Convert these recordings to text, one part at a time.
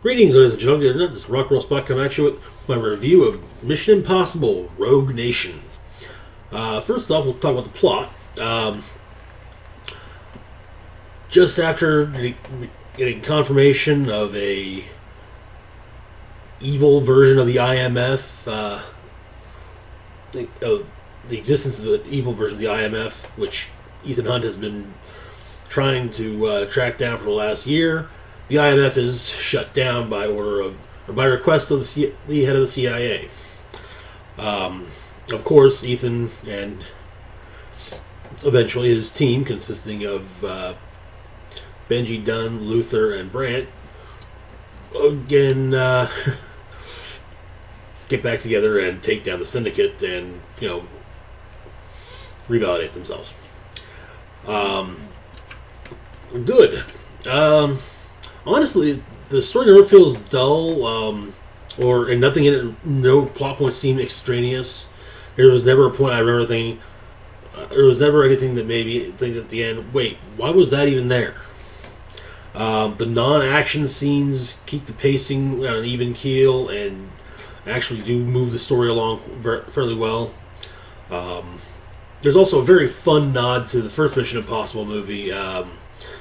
Greetings, ladies and gentlemen. This is Rockroll Spot coming at you with my review of Mission Impossible Rogue Nation. First off, we'll talk about the plot. Just after getting confirmation of a evil version of the IMF, the existence of the evil version of the IMF, which Ethan Hunt has been trying to track down for the last year, the IMF is shut down by request of the head of the CIA. Of course, Ethan and eventually his team, consisting of Benji, Dunn, Luther, and Brandt, again get back together and take down the syndicate and, revalidate themselves. Good. Honestly, the story never feels dull, and nothing in it, no plot points seem extraneous. There was never a point I remember thinking, there was never anything that made me think at the end, wait, why was that even there? The non-action scenes keep the pacing on an even keel and actually do move the story along fairly well. There's also a very fun nod to the first Mission Impossible movie,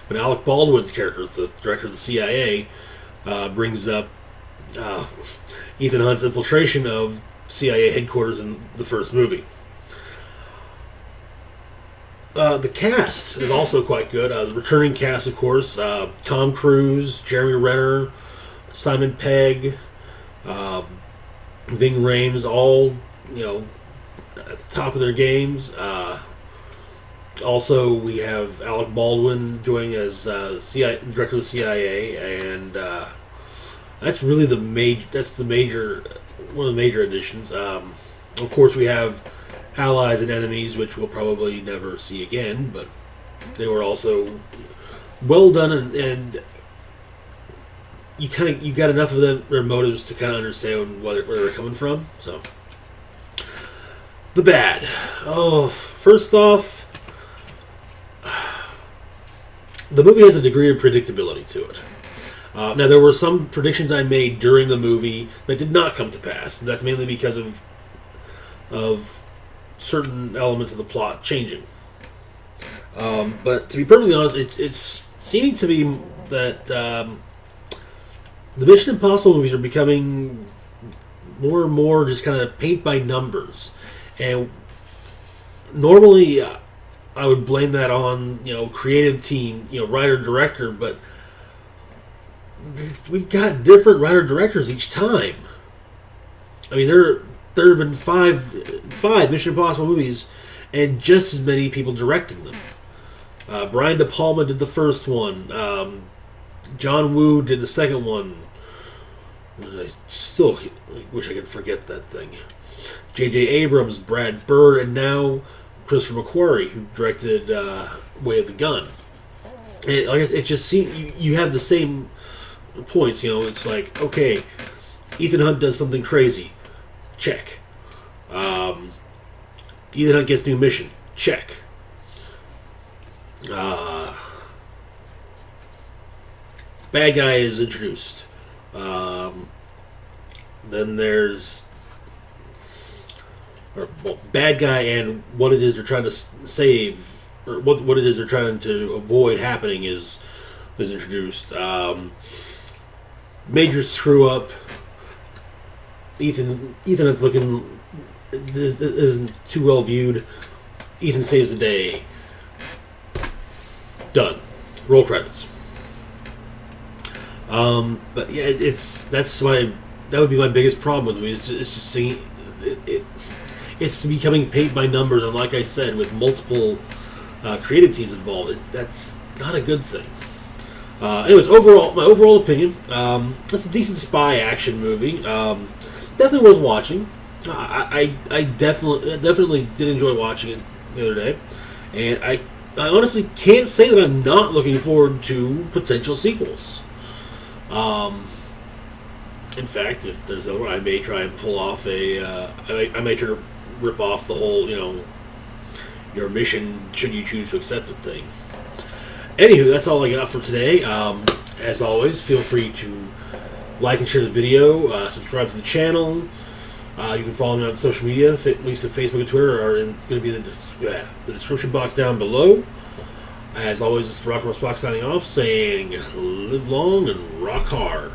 when Alec Baldwin's character, the director of the CIA, brings up Ethan Hunt's infiltration of CIA headquarters in the first movie. The cast is also quite good. The returning cast, of course, Tom Cruise, Jeremy Renner, Simon Pegg, Ving Rhames, all, at the top of their games. Also, we have Alec Baldwin doing as CIA, director of the CIA, and that's really one of the major additions. Of course, we have allies and enemies, which we'll probably never see again, but they were also well done, and you got enough of their motives to kind of understand where they're coming from. So, the bad. First off, the movie has a degree of predictability to it. Now, there were some predictions I made during the movie that did not come to pass. That's mainly because of certain elements of the plot changing. But to be perfectly honest, it's seeming to me that the Mission Impossible movies are becoming more and more just kind of paint by numbers. And normally, I would blame that on, creative team, writer, director, but we've got different writer directors each time. I mean, there have been five Mission Impossible movies, and just as many people directing them. Brian De Palma did the first one. John Woo did the second one. I still wish I could forget that thing. J.J. Abrams, Brad Bird, and now Christopher McQuarrie, who directed Way of the Gun. And I guess it just seems you have the same points. It's like, okay, Ethan Hunt does something crazy, check. Ethan Hunt gets new mission, check. Bad guy is introduced. Then there's bad guy and what it is they're trying to save, or what it is they're trying to avoid happening is introduced. Major screw up. Ethan is looking isn't too well viewed. Ethan saves the day. Done. Roll credits. But yeah, that would be my biggest problem with me. It's just seeing it. It's becoming paint by numbers, and like I said, with multiple creative teams involved, that's not a good thing. Anyways, my overall opinion, that's a decent spy action movie. Definitely worth watching. I definitely did enjoy watching it the other day, and I honestly can't say that I'm not looking forward to potential sequels. In fact, if there's another one, I may try and pull off I may try to rip off the whole, your mission should you choose to accept it thing. Anywho, that's all I got for today. As always, feel free to like and share the video. Subscribe to the channel. You can follow me on social media, at least at Facebook and Twitter, are going to be in the description box down below. As always, it's the Rock and Roll Spock signing off, saying live long and rock hard.